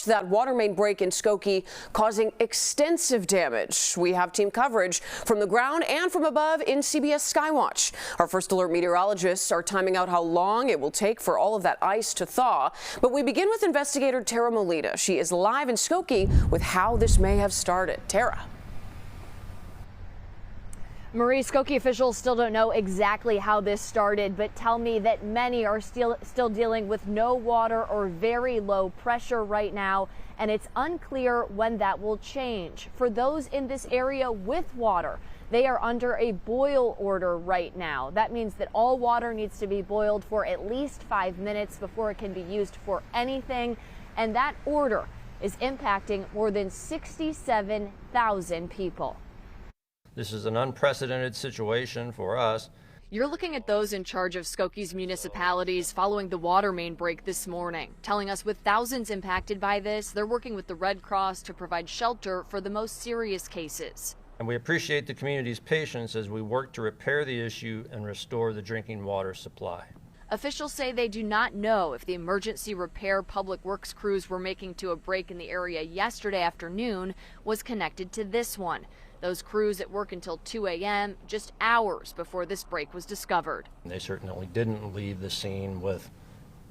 that water main break in Skokie causing extensive damage. We have team coverage from the ground and from above in CBS Skywatch. Our first alert meteorologists are timing out how long it will take for all of that ice to thaw. But we begin with investigator Tara Molina. She is live in Skokie with how this may have started. Tara. Marie, Skokie officials still don't know exactly how this started, but tell me that many are still dealing with no water or very low pressure right now, and it's unclear when that will change. For those in this area with water, they are under a boil order right now. That means that all water needs to be boiled for at least 5 minutes before it can be used for anything, and that order is impacting more than 67,000 people. This is an unprecedented situation for us. You're looking at those in charge of Skokie's municipalities following the water main break this morning, telling us with thousands impacted by this, they're working with the Red Cross to provide shelter for the most serious cases. And we appreciate the community's patience as we work to repair the issue and restore the drinking water supply. Officials say they do not know if the emergency repair public works crews were making to a break in the area yesterday afternoon was connected to this one. Those crews at work until 2 a.m., just hours before this break was discovered. They certainly didn't leave the scene with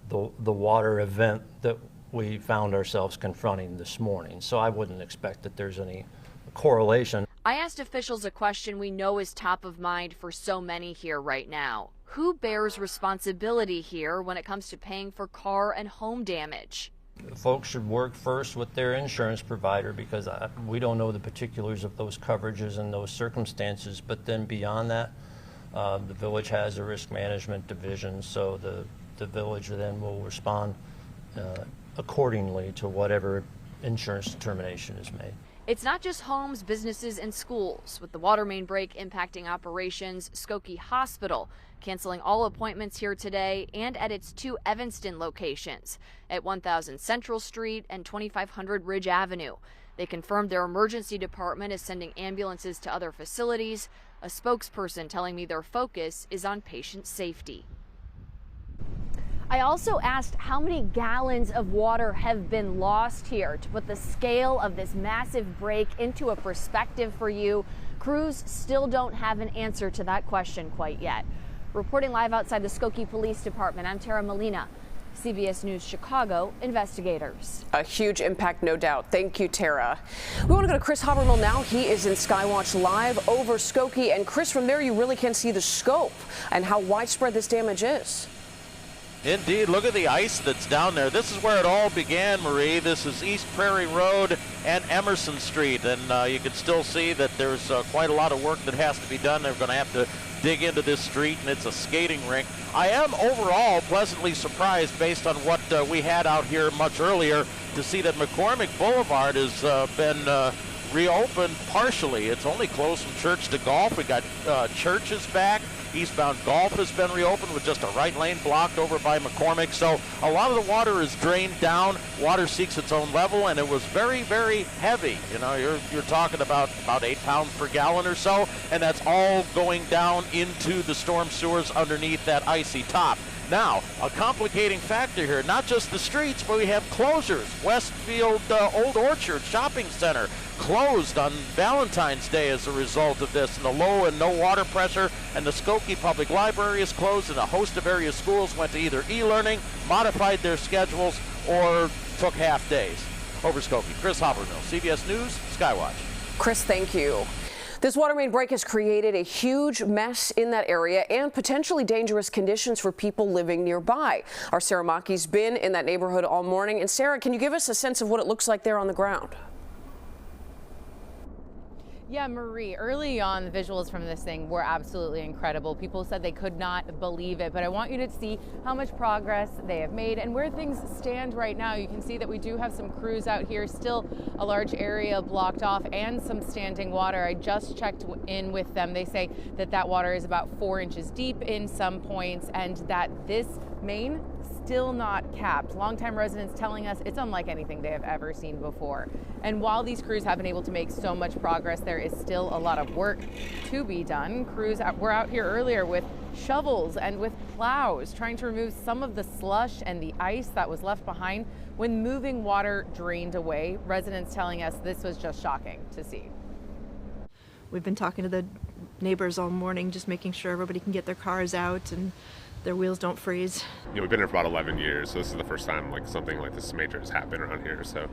the water event that we found ourselves confronting this morning. So I wouldn't expect that there's any correlation. I asked officials a question we know is top of mind for so many here right now. Who bears responsibility here when it comes to paying for car and home damage? Folks should work first with their insurance provider because we don't know the particulars of those coverages and those circumstances. But then beyond that, the village has a risk management division, so the village then will respond accordingly to whatever insurance determination is made. It's not just homes, businesses, and schools. With the water main break impacting operations, Skokie Hospital canceling all appointments here today and at its 2 Evanston locations at 1000 Central Street and 2500 Ridge Avenue. They confirmed their emergency department is sending ambulances to other facilities. A spokesperson telling me their focus is on patient safety. I also asked how many gallons of water have been lost here to put the scale of this massive break into a perspective for you. Crews still don't have an answer to that question quite yet. Reporting live outside the Skokie Police Department, I'm Tara Molina, CBS News Chicago Investigators. A huge impact, no doubt. Thank you, Tara. We want to go to Chris Habermill now. He is in Skywatch live over Skokie. And Chris, from there you really can see the scope and how widespread this damage is. Indeed, look at the ice that's down there. This is where it all began, Marie. This is East Prairie Road and Emerson Street, and you can still see that there's quite a lot of work that has to be done. They're going to have to dig into this street, and it's a skating rink. I am overall pleasantly surprised, based on what we had out here much earlier, to see that McCormick Boulevard has been reopened partially. It's only closed from Church to Golf. We got churches back. Eastbound Golf has been reopened with just a right lane blocked over by McCormick. So a lot of the water is drained down. Water seeks its own level, and it was very, very heavy. You know, you're talking about 8 pounds per gallon or so, and that's all going down into the storm sewers underneath that icy top. Now, a complicating factor here, not just the streets, but we have closures. Westfield Old Orchard Shopping Center closed on Valentine's Day as a result of this, and the low and no water pressure, and the Skokie Public Library is closed, and a host of area schools went to either e-learning, modified their schedules, or took half days. Over Skokie, Chris Habermill, CBS News, Skywatch. Chris, thank you. This water main break has created a huge mess in that area and potentially dangerous conditions for people living nearby. Our Sarah Mackey's been in that neighborhood all morning. And Sarah, can you give us a sense of what it looks like there on the ground? Yeah, Marie, early on, the visuals from this thing were absolutely incredible. People said they could not believe it, but I want you to see how much progress they have made and where things stand right now. You can see that we do have some crews out here, still a large area blocked off and some standing water. I just checked in with them. They say that that water is about 4 inches deep in some points and that this main still not capped. Longtime residents telling us it's unlike anything they have ever seen before. And while these crews have been able to make so much progress, there is still a lot of work to be done. Crews were out here earlier with shovels and with plows trying to remove some of the slush and the ice that was left behind when moving water drained away. Residents telling us this was just shocking to see. We've been talking to the neighbors all morning, just making sure everybody can get their cars out and their wheels don't freeze. We've been here for about 11 years, so this is the first time something like this major has happened around here. So.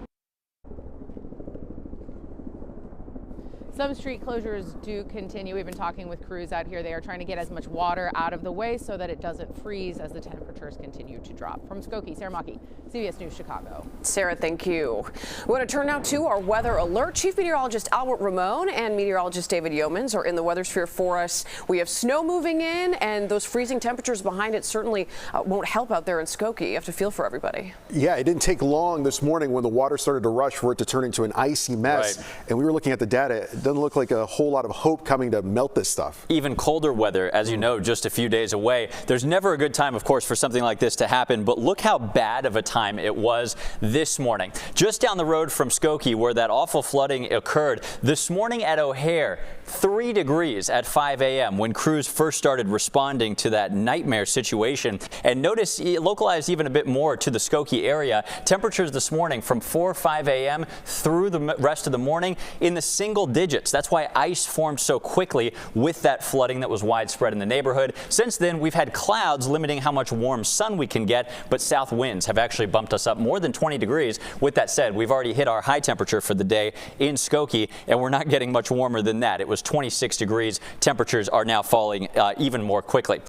Some street closures do continue. We've been talking with crews out here. They are trying to get as much water out of the way so that it doesn't freeze as the temperatures continue to drop. From Skokie, Sarah Maki, CBS News Chicago. Sarah, thank you. We want to turn now to our weather alert. Chief Meteorologist Albert Ramon and meteorologist David Yeomans are in the weather sphere for us. We have snow moving in, and those freezing temperatures behind it certainly won't help out there in Skokie. You have to feel for everybody. Yeah, it didn't take long this morning when the water started to rush for it to turn into an icy mess. Right. And we were looking at the data. It doesn't look like a whole lot of hope coming to melt this stuff. Even colder weather, as you know, just a few days away. There's never a good time, of course, for something like this to happen, but look how bad of a time it was this morning. Just down the road from Skokie, where that awful flooding occurred, this morning at O'Hare, 3 degrees at 5 a.m. when crews first started responding to that nightmare situation. And notice, localized even a bit more to the Skokie area, temperatures this morning from 4 or 5 a.m. through the rest of the morning in the single digits. That's why ice formed so quickly with that flooding that was widespread in the neighborhood. Since then, we've had clouds limiting how much warm sun we can get, but south winds have actually bumped us up more than 20 degrees. With that said, we've already hit our high temperature for the day in Skokie, and we're not getting much warmer than that. It was 26 degrees. Temperatures are now falling even more quickly.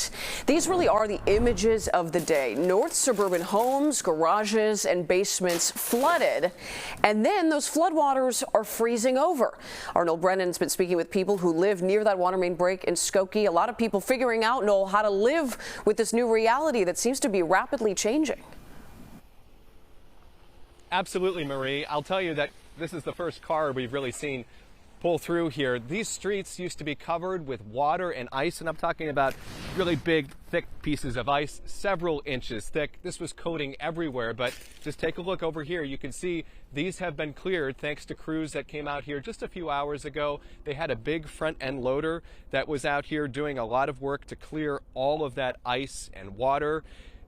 These really are the images of the day. North suburban homes, garages, and basements flooded, and then those floodwaters are freezing over. Arnold Brennan's been speaking with people who live near that water main break in Skokie. A lot of people figuring out, Noel, how to live with this new reality that seems to be rapidly changing. Absolutely, Marie. I'll tell you that this is the first car we've really seen pull through here. These streets used to be covered with water and ice, and I'm talking about really big, thick pieces of ice, several inches thick. This was coating everywhere, but just take a look over here. You can see these have been cleared thanks to crews that came out here just a few hours ago. They had a big front end loader that was out here doing a lot of work to clear all of that ice and water.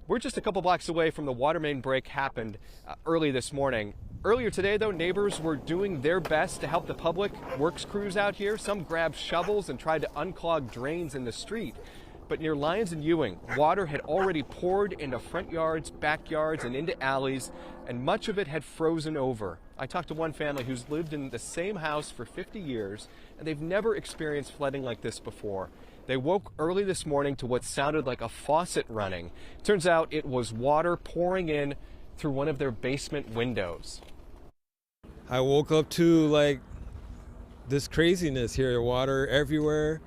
We're just a couple blocks away from the water main break happened early this morning. Earlier today, though, neighbors were doing their best to help the public works crews out here. Some grabbed shovels and tried to unclog drains in the street. But near Lyons and Ewing, water had already poured into front yards, backyards, and into alleys, and much of it had frozen over. I talked to one family who's lived in the same house for 50 years, and they've never experienced flooding like this before. They woke early this morning to what sounded like a faucet running. Turns out it was water pouring in through one of their basement windows. I woke up to this craziness here, water everywhere,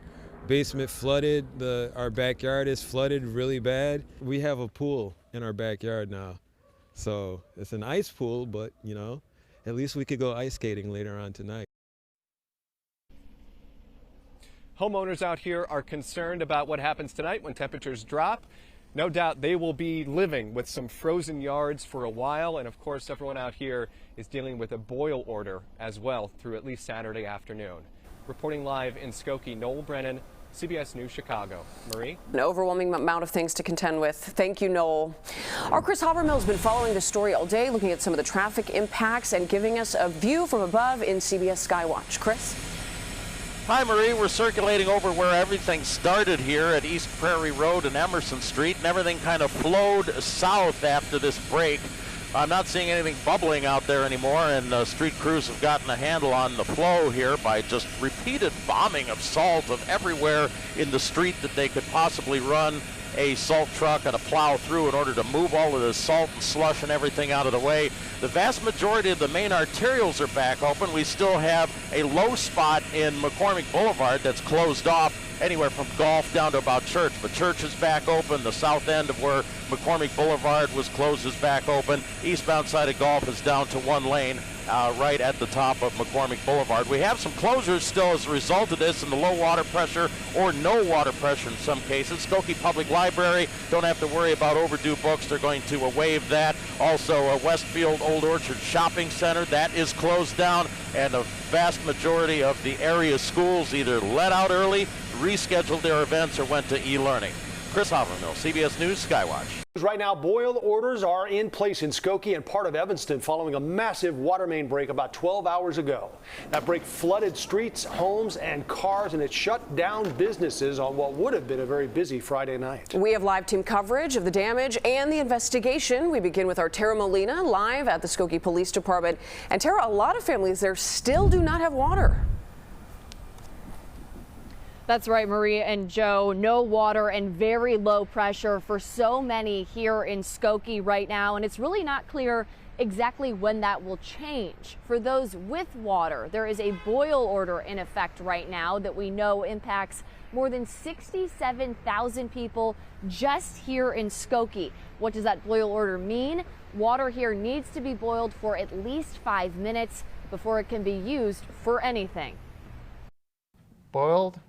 basement flooded, our backyard is flooded really bad. We have a pool in our backyard now. So it's an ice pool, but at least we could go ice skating later on tonight. Homeowners out here are concerned about what happens tonight when temperatures drop. No doubt they will be living with some frozen yards for a while, and of course everyone out here is dealing with a boil order as well through at least Saturday afternoon. Reporting live in Skokie, Noel Brennan, CBS News Chicago. Marie? An overwhelming amount of things to contend with. Thank you, Noel. Our Chris Havermill has been following this story all day, looking at some of the traffic impacts and giving us a view from above in CBS Skywatch. Chris? Hi, Marie. We're circulating over where everything started here at East Prairie Road and Emerson Street, and everything kind of flowed south after this break. I'm not seeing anything bubbling out there anymore, and street crews have gotten a handle on the flow here by just repeated bombing of salt of everywhere in the street that they could possibly run a salt truck and a plow through in order to move all of the salt and slush and everything out of the way. The vast majority of the main arterials are back open. We still have a low spot in McCormick Boulevard that's closed off anywhere from Golf down to about Church. But Church is back open. The south end of where McCormick Boulevard was closed is back open. Eastbound side of Golf is down to one lane. Right at the top of McCormick Boulevard. We have some closures still as a result of this and the low water pressure or no water pressure in some cases. Skokie Public Library, don't have to worry about overdue books. They're going to waive that. Also, Westfield Old Orchard Shopping Center, that is closed down, and the vast majority of the area schools either let out early, rescheduled their events, or went to e-learning. Chris Havermill, CBS News Skywatch. Right now, boil orders are in place in Skokie and part of Evanston following a massive water main break about 12 hours ago. That break flooded streets, homes, and cars, and it shut down businesses on what would have been a very busy Friday night. We have live team coverage of the damage and the investigation. We begin with our Tara Molina live at the Skokie Police Department. And Tara, a lot of families there still do not have water. That's right, Maria and Joe. No water and very low pressure for so many here in Skokie right now. And it's really not clear exactly when that will change. For those with water, there is a boil order in effect right now that we know impacts more than 67,000 people just here in Skokie. What does that boil order mean? Water here needs to be boiled for at least 5 minutes before it can be used for anything. Boiled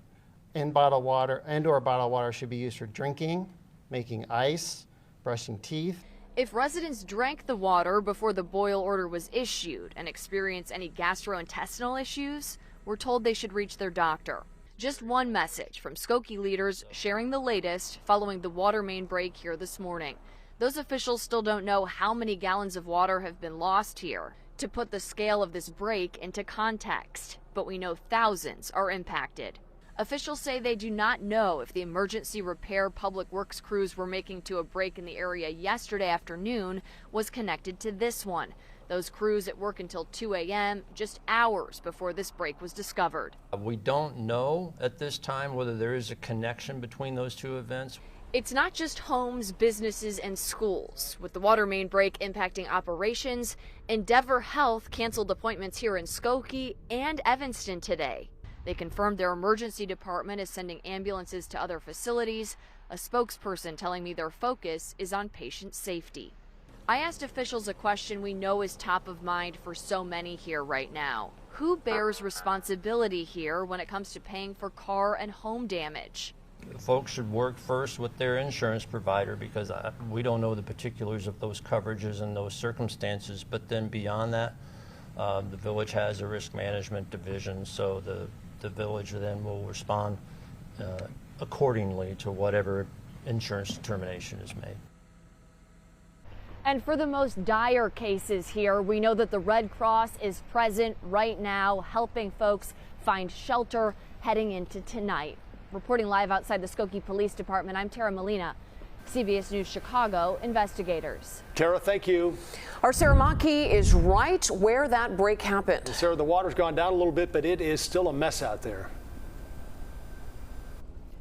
and bottled water and/or bottled water should be used for drinking, making ice, brushing teeth. If residents drank the water before the boil order was issued and experience any gastrointestinal issues, we're told they should reach their doctor. Just one message from Skokie leaders sharing the latest following the water main break here this morning. Those officials still don't know how many gallons of water have been lost here to put the scale of this break into context, but we know thousands are impacted. Officials say they do not know if the emergency repair public works crews were making to a break in the area yesterday afternoon was connected to this one. Those crews at work until 2 a.m., just hours before this break was discovered. We don't know at this time whether there is a connection between those two events. It's not just homes, businesses, and schools. With the water main break impacting operations, Endeavor Health canceled appointments here in Skokie and Evanston today. They confirmed their emergency department is sending ambulances to other facilities, a spokesperson telling me their focus is on patient safety. I asked officials a question we know is top of mind for so many here right now. Who bears responsibility here when it comes to paying for car and home damage? Folks should work first with their insurance provider because we don't know the particulars of those coverages and those circumstances. But then beyond that, the village has a risk management division, so the village then will respond accordingly to whatever insurance determination is made. And for the most dire cases here, we know that the Red Cross is present right now, helping folks find shelter heading into tonight. Reporting live outside the Skokie Police Department, I'm Tara Molina, CBS News Chicago Investigators. Tara, thank you. Our Sarah Maki is right where that break happened. Sarah, the water's gone down a little bit, but it is still a mess out there.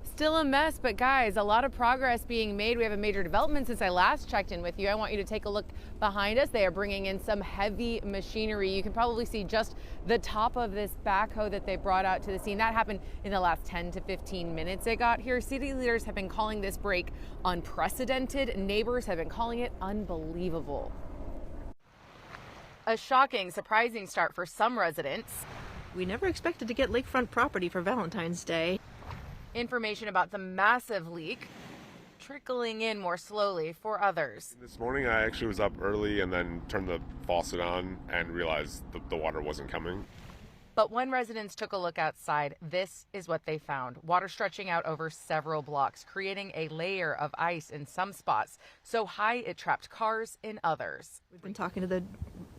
Still a mess, but guys, a lot of progress being made. We have a major development since I last checked in with you. I want you to take a look behind us. They are bringing in some heavy machinery. You can probably see just the top of this backhoe that they brought out to the scene. That happened in the last 10 to 15 minutes it got here. City leaders have been calling this break unprecedented. Neighbors have been calling it unbelievable. A shocking, surprising start for some residents. We never expected to get lakefront property for Valentine's Day. Information about the massive leak trickling in more slowly for others. This morning I actually was up early and then turned the faucet on and realized that the water wasn't coming. But when residents took a look outside, this is what they found. Water stretching out over several blocks, creating a layer of ice in some spots, so high it trapped cars in others. We've been talking to the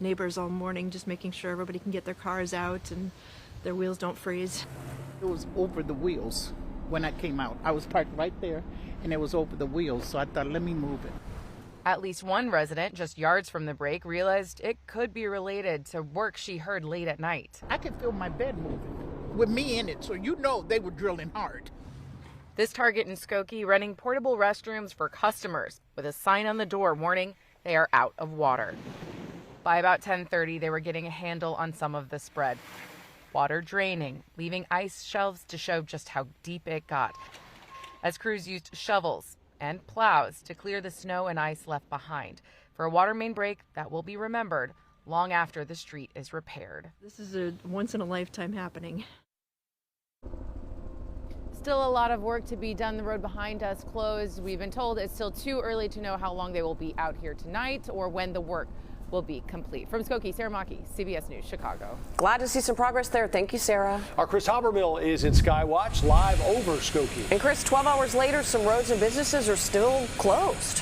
neighbors all morning, just making sure everybody can get their cars out and their wheels don't freeze. It was over the wheels when I came out. I was parked right there and it was over the wheels, so I thought, let me move it. At least one resident, just yards from the break, realized it could be related to work she heard late at night. I could feel my bed moving with me in it, so you know they were drilling hard. This Target in Skokie renting portable restrooms for customers with a sign on the door warning they are out of water. By about 10:30, they were getting a handle on some of the spread. water draining, leaving ice shelves to show just how deep it got, as crews used shovels and plows to clear the snow and ice left behind for a water main break that will be remembered long after the street is repaired. This is a once-in-a-lifetime happening. Still a lot of work to be done. The road behind us closed. We've been told it's still too early to know how long they will be out here tonight or when the work will be complete. From Skokie, Sarah Maki, CBS News Chicago. Glad to see some progress there. Thank you, Sarah. Our Chris Habermill is in Skywatch live over Skokie. And Chris, 12 hours later, some roads and businesses are still closed.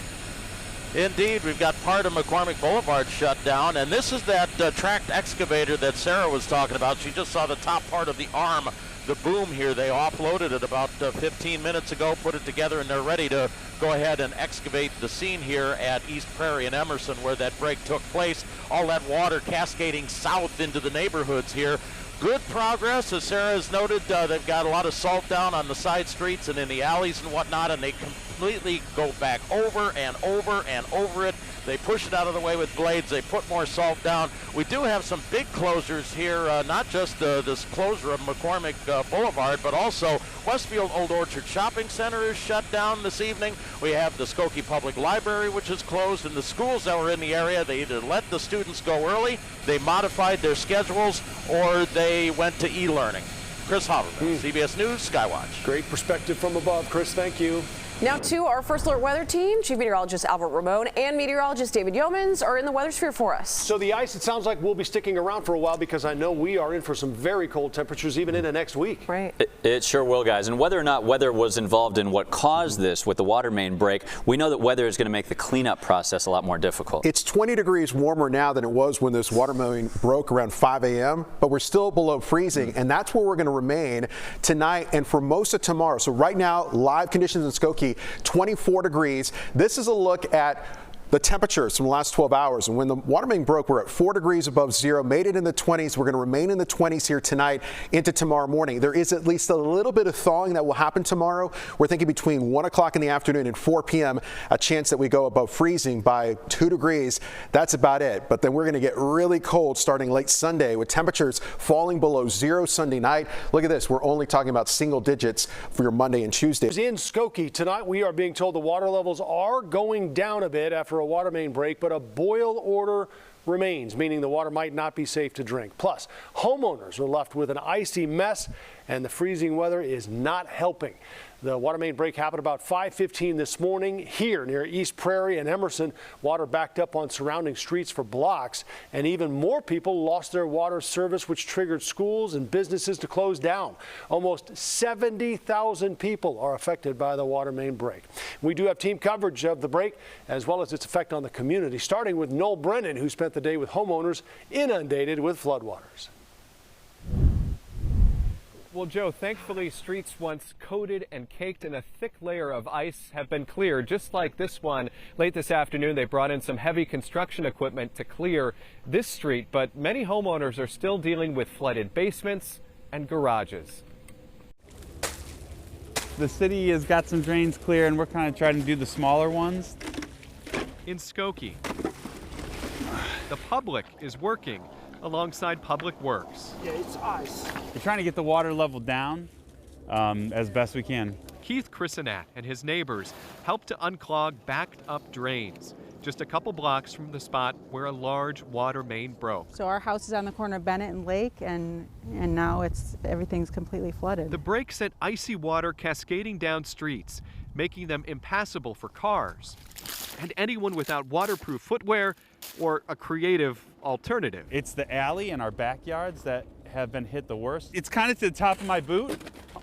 Indeed, we've got part of McCormick Boulevard shut down, and this is that tracked excavator that Sarah was talking about. She just saw the top part of the arm, the boom here. They offloaded it about 15 minutes ago, put it together, and they're ready to go ahead and excavate the scene here at East Prairie and Emerson where that break took place. All that water cascading south into the neighborhoods here. Good progress, as Sarah has noted. They've got a lot of salt down on the side streets and in the alleys and whatnot, and they completely go back over and over and over it. They push it out of the way with blades. They put more salt down. We do have some big closures here, not just this closure of McCormick Boulevard, but also Westfield Old Orchard Shopping Center is shut down this evening. We have the Skokie Public Library, which is closed, and the schools that were in the area, they either let the students go early, they modified their schedules, or they went to e-learning. Chris Habermill, CBS News, Skywatch. Great perspective from above, Chris. Thank you. Now to our First Alert weather team. Chief Meteorologist Albert Ramon and meteorologist David Yeomans are in the weather sphere for us. So the ice, it sounds like we'll be sticking around for a while because I know we are in for some very cold temperatures even into next week. Right. It sure will, guys. And whether or not weather was involved in what caused this with the water main break, we know that weather is going to make the cleanup process a lot more difficult. It's 20 degrees warmer now than it was when this water main broke around 5 a.m., but we're still below freezing, and that's where we're going to remain tonight and for most of tomorrow. So right now, live conditions in Skokie, 24 degrees. This is a look at the temperatures from the last 12 hours. And when the water main broke, we're at 4 degrees above zero, made it in the 20s. We're going to remain in the 20s here tonight into tomorrow morning. There is at least a little bit of thawing that will happen tomorrow. We're thinking between 1 o'clock in the afternoon and 4 p.m., a chance that we go above freezing by 2 degrees. That's about it. But then we're going to get really cold starting late Sunday with temperatures falling below zero Sunday night. Look at this. We're only talking about single digits for your Monday and Tuesday. In Skokie tonight, we are being told the water levels are going down a bit after a water main break, but a boil order remains, meaning the water might not be safe to drink. Plus, homeowners are left with an icy mess, and the freezing weather is not helping. The water main break happened about 5:15 this morning here near East Prairie and Emerson. Water backed up on surrounding streets for blocks, and even more people lost their water service, which triggered schools and businesses to close down. Almost 70,000 people are affected by the water main break. We do have team coverage of the break as well as its effect on the community, starting with Noel Brennan, who spent the day with homeowners inundated with floodwaters. Well, Joe, thankfully, streets once coated and caked in a thick layer of ice have been cleared, just like this one. Late this afternoon, they brought in some heavy construction equipment to clear this street, but many homeowners are still dealing with flooded basements and garages. The city has got some drains clear, and we're kind of trying to do the smaller ones. In Skokie, the public is working alongside Public Works. Yeah, it's ice. We're trying to get the water level down as best we can. Keith Chrisinat and his neighbors helped to unclog backed up drains just a couple blocks from the spot where a large water main broke. So our house is on the corner of Bennett and Lake, and now everything's completely flooded. The break sent icy water cascading down streets, making them impassable for cars and anyone without waterproof footwear or a creative alternative. It's the alley and our backyards that have been hit the worst. It's kind of to the top of my boot,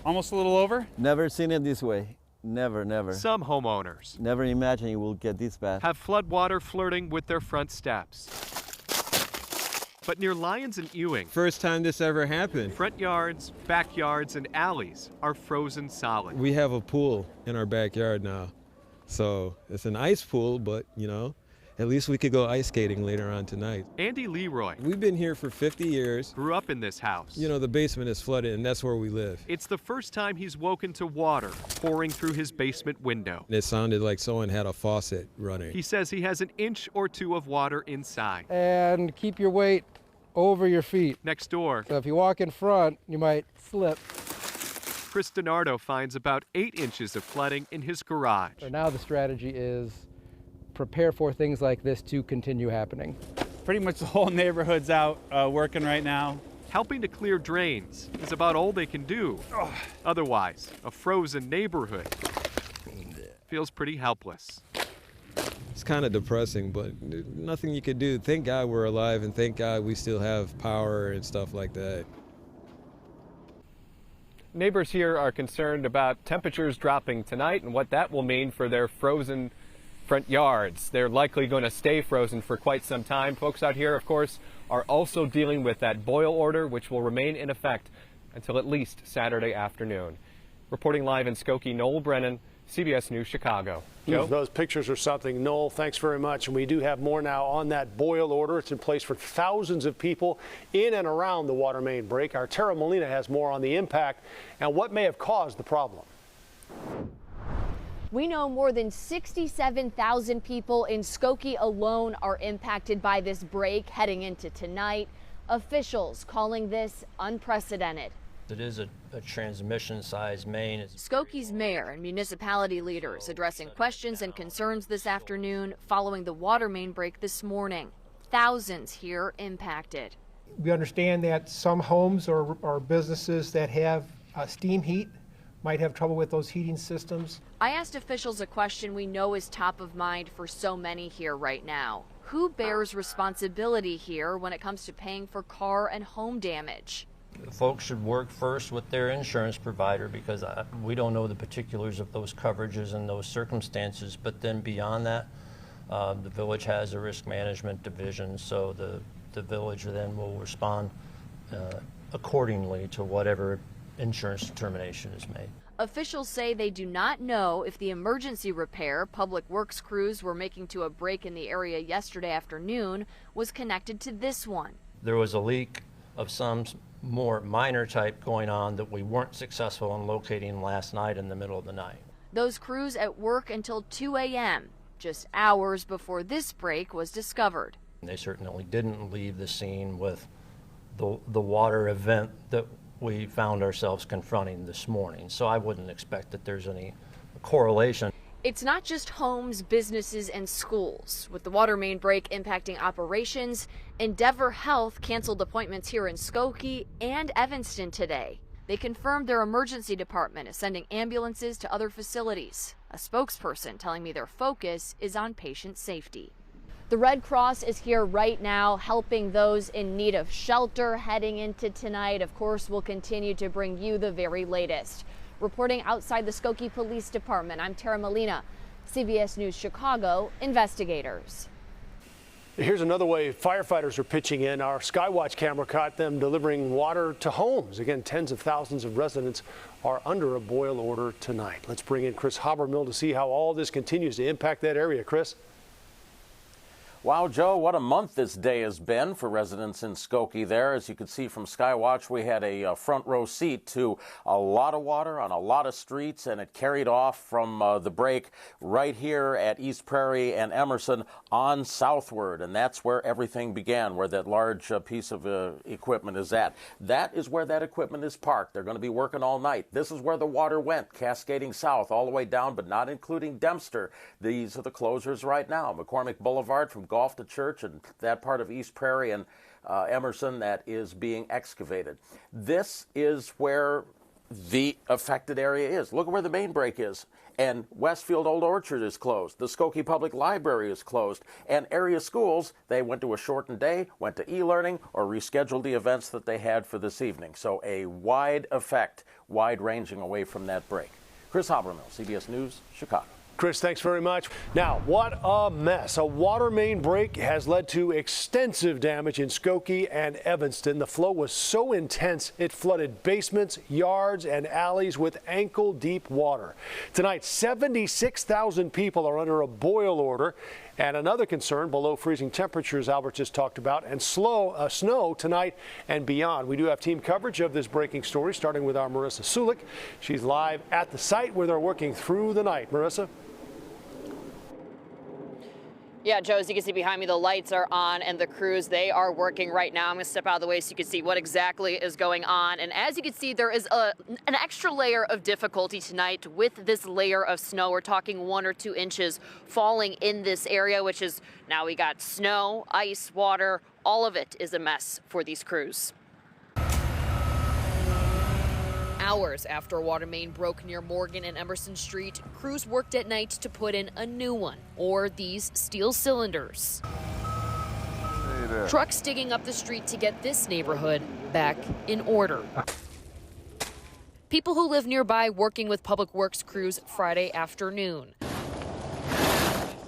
almost a little over. Never seen it this way. Never, never. Some homeowners never imagined it will get this bad. Have floodwater flirting with their front steps. But near Lyons and Ewing, First time this ever happened. front yards, backyards, and alleys are frozen solid. We have a pool in our backyard now. So it's an ice pool, but, you know, at least we could go ice skating later on tonight. Andy Leroy We've been here for 50 years. grew up in this house. You know, the basement is flooded, and that's where we live. It's the first time he's woken to water pouring through his basement window. It sounded like someone had a faucet running. He says he has an inch or two of water inside. And keep your weight over your feet. Next door. So if you walk in front, you might slip. Chris DiNardo finds about 8 inches of flooding in his garage. So now the strategy is prepare for things like this to continue happening. Pretty much the whole neighborhood's out working right now. Helping to clear drains is about all they can do. Otherwise, a frozen neighborhood feels pretty helpless. It's kind of depressing, but nothing you could do. Thank God we're alive, and thank God we still have power and stuff like that. Neighbors here are concerned about temperatures dropping tonight and what that will mean for their frozen front yards. They're likely going to stay frozen for quite some time. Folks out here, of course, are also dealing with that boil order, which will remain in effect until at least Saturday afternoon. Reporting live in Skokie, Noel Brennan, CBS News Chicago. Joe? Those pictures are something. Noel, thanks very much. And we do have more now on that boil order. It's in place for thousands of people in and around the water main break. Our Tara Molina has more on the impact and what may have caused the problem. We know more than 67,000 people in Skokie alone are impacted by this break heading into tonight. Officials calling this unprecedented. It is a transmission-sized main. Skokie's mayor and municipality leaders addressing questions and concerns this afternoon following the water main break this morning. Thousands here impacted. We understand that some homes or businesses that have steam heat might have trouble with those heating systems. I asked officials a question we know is top of mind for so many here right now. Who bears responsibility here when it comes to paying for car and home damage? Folks should work first with their insurance provider because we don't know the particulars of those coverages and those circumstances. But then beyond that, the village has a risk management division, so the village then will respond accordingly to whatever insurance determination is made. Officials say they do not know if the emergency repair Public Works crews were making to a break in the area yesterday afternoon was connected to this one. There was a leak of some more minor type going on that we weren't successful in locating last night in the middle of the night. Those crews at work until 2 a.m., just hours before this break was discovered. They certainly didn't leave the scene with the water event that we found ourselves confronting this morning. So I wouldn't expect that there's any correlation. It's not just homes, businesses, and schools. With the water main break impacting operations, Endeavor Health canceled appointments here in Skokie and Evanston today. They confirmed their emergency department is sending ambulances to other facilities. A spokesperson telling me their focus is on patient safety. The Red Cross is here right now helping those in need of shelter heading into tonight. Of course, we'll continue to bring you the very latest. Reporting outside the Skokie Police Department, I'm Tara Molina, CBS News Chicago Investigators. Here's another way firefighters are pitching in. Our Skywatch camera caught them delivering water to homes. Again, tens of thousands of residents are under a boil order tonight. Let's bring in Chris Habermill to see how all this continues to impact that area. Chris? Wow, Joe, what a month this day has been for residents in Skokie there. As you can see from Skywatch, we had a front row seat to a lot of water on a lot of streets, and it carried off from the break right here at East Prairie and Emerson on southward. And that's where everything began, where that large piece of equipment is at. That is where that equipment is parked. They're going to be working all night. This is where the water went, cascading south all the way down, but not including Dempster. These are the closures right now. McCormick Boulevard from Golf to Church and that part of East Prairie and Emerson that is being excavated. This is where the affected area is. Look at where the main break is. And Westfield Old Orchard is closed. The Skokie Public Library is closed. And area schools, they went to a shortened day, went to e-learning, or rescheduled the events that they had for this evening. So a wide effect, wide-ranging away from that break. Chris Habermill, CBS News, Chicago. Chris, thanks very much. Now, what a mess. A water main break has led to extensive damage in Skokie and Evanston. The flow was so intense it flooded basements, yards, and alleys with ankle-deep water. Tonight, 76,000 people are under a boil order. And another concern, below freezing temperatures Albert just talked about, and snow tonight and beyond. We do have team coverage of this breaking story, starting with our Marissa Sulik. She's live at the site where they're working through the night. Marissa? Yeah, Joe, as you can see behind me, the lights are on and the crews, they are working right now. I'm going to step out of the way so you can see what exactly is going on. And as you can see, there is an extra layer of difficulty tonight with this layer of snow. We're talking 1 or 2 inches falling in this area, which is now we got snow, ice, water. All of it is a mess for these crews. Hours after a water main broke near Morgan and Emerson Street, crews worked at night to put in a new one, or these steel cylinders. Trucks digging up the street to get this neighborhood back in order. People who live nearby working with Public Works crews Friday afternoon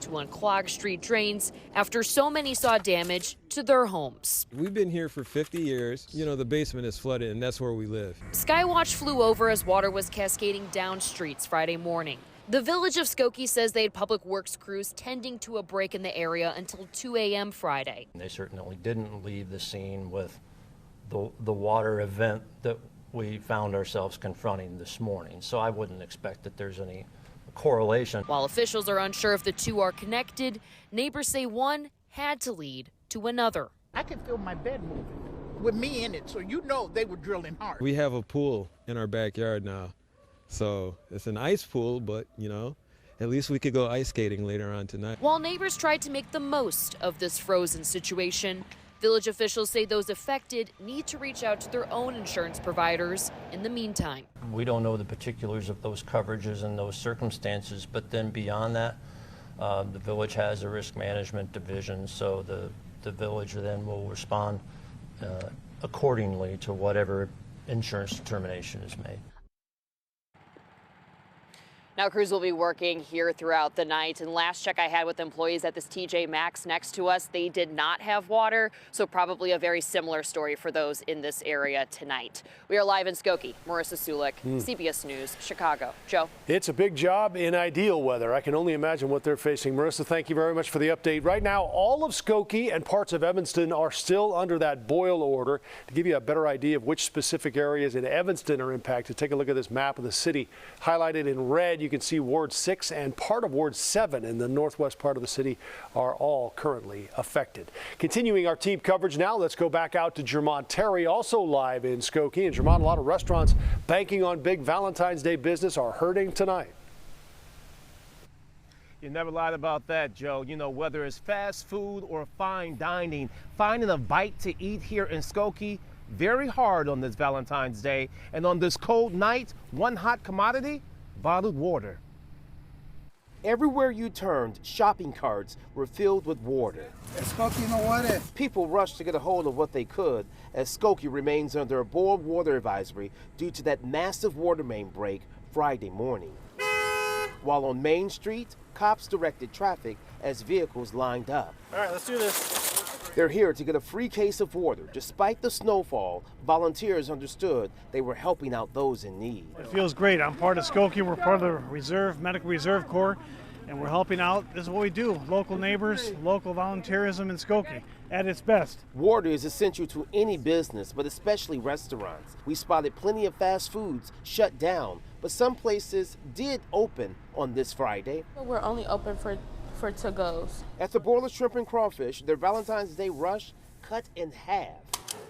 to unclog street drains after so many saw damage to their homes. We've been here for 50 years. You know, the basement is flooded, and that's where we live. Skywatch flew over as water was cascading down streets Friday morning. The village of Skokie says they had Public Works crews tending to a break in the area until 2 a.m. Friday. They certainly didn't leave the scene with the water event that we found ourselves confronting this morning. So I wouldn't expect that there's any correlation. While officials are unsure if the two are connected, neighbors say one had to lead to another. I can feel my bed moving with me in it, so you know they were drilling hard. We have a pool in our backyard now. So it's an ice pool, but, you know, at least we could go ice skating later on tonight. While neighbors tried to make the most of this frozen situation, village officials say those affected need to reach out to their own insurance providers in the meantime. We don't know the particulars of those coverages and those circumstances, but then beyond that, the village has a risk management division, so the village then will respond accordingly to whatever insurance determination is made. Now, crews will be working here throughout the night. And last check I had with employees at this TJ Maxx next to us, they did not have water. So probably a very similar story for those in this area tonight. We are live in Skokie. Marissa Sulik, CBS News, Chicago. Joe. It's a big job in ideal weather. I can only imagine what they're facing. Marissa, thank you very much for the update. Right now, all of Skokie and parts of Evanston are still under that boil order. To give you a better idea of which specific areas in Evanston are impacted, take a look at this map of the city highlighted in red. You can see Ward 6 and part of Ward 7 in the northwest part of the city are all currently affected. Continuing our team coverage now, let's go back out to Jermont Terry, also live in Skokie. And Jermont, a lot of restaurants banking on big Valentine's Day business are hurting tonight. You never lied about that, Joe. You know, whether it's fast food or fine dining, finding a bite to eat here in Skokie, very hard on this Valentine's Day. And on this cold night, one hot commodity, bottled water. Everywhere you turned, shopping carts were filled with water. People rushed to get a hold of what they could as Skokie remains under a boil water advisory due to that massive water main break Friday morning. While on Main Street, cops directed traffic as vehicles lined up. All right, let's do this. They're here to get a free case of water. Despite the snowfall, volunteers understood they were helping out those in need. It feels great. I'm part of Skokie. We're part of the Reserve, Medical Reserve Corps, and we're helping out. This is what we do. Local neighbors, local volunteerism in Skokie at its best. Water is essential to any business, but especially restaurants. We spotted plenty of fast foods shut down, but some places did open on this Friday. We're only open for to-goes. At the Broiler Shrimp and Crawfish, their Valentine's Day rush cut in half.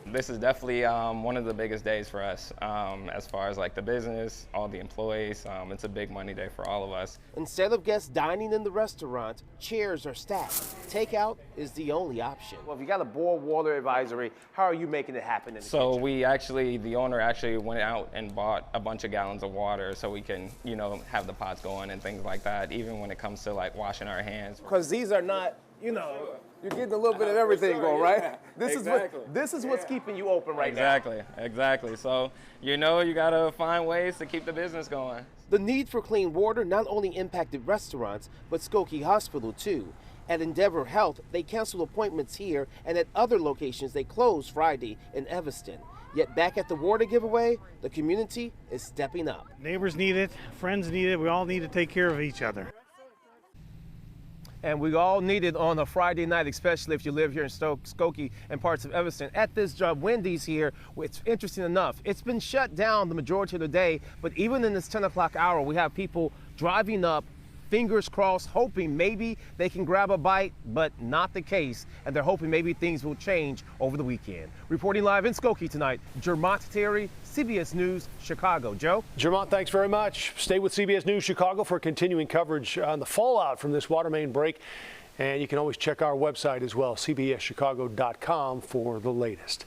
This is definitely one of the biggest days for us as far as like the business, all the employees. It's a big money day for all of us. Instead of guests dining in the restaurant, chairs are stacked. Takeout is the only option. Well, if you got a boil water advisory, how are you making it happen in the kitchen? The owner actually went out and bought a bunch of gallons of water so we can, you know, have the pots going and things like that, even when it comes to like washing our hands. Because these are not, you know, you're getting a little bit of everything going, right? Yeah, This is what's keeping you open right now. Exactly. So, you know, you got to find ways to keep the business going. The need for clean water not only impacted restaurants, but Skokie Hospital too. At Endeavor Health, they canceled appointments here, and at other locations they closed Friday in Evanston. Yet back at the water giveaway, the community is stepping up. Neighbors need it, friends need it, we all need to take care of each other. And we all need it on a Friday night, especially if you live here in Skokie and parts of Evanston. At this job, Wendy's here, it's interesting enough. It's been shut down the majority of the day, but even in this 10 o'clock hour, we have people driving up fingers crossed, hoping maybe they can grab a bite, but not the case. And they're hoping maybe things will change over the weekend. Reporting live in Skokie tonight, Jermont Terry, CBS News Chicago. Joe? Jermont, thanks very much. Stay with CBS News Chicago for continuing coverage on the fallout from this water main break. And you can always check our website as well, cbschicago.com, for the latest.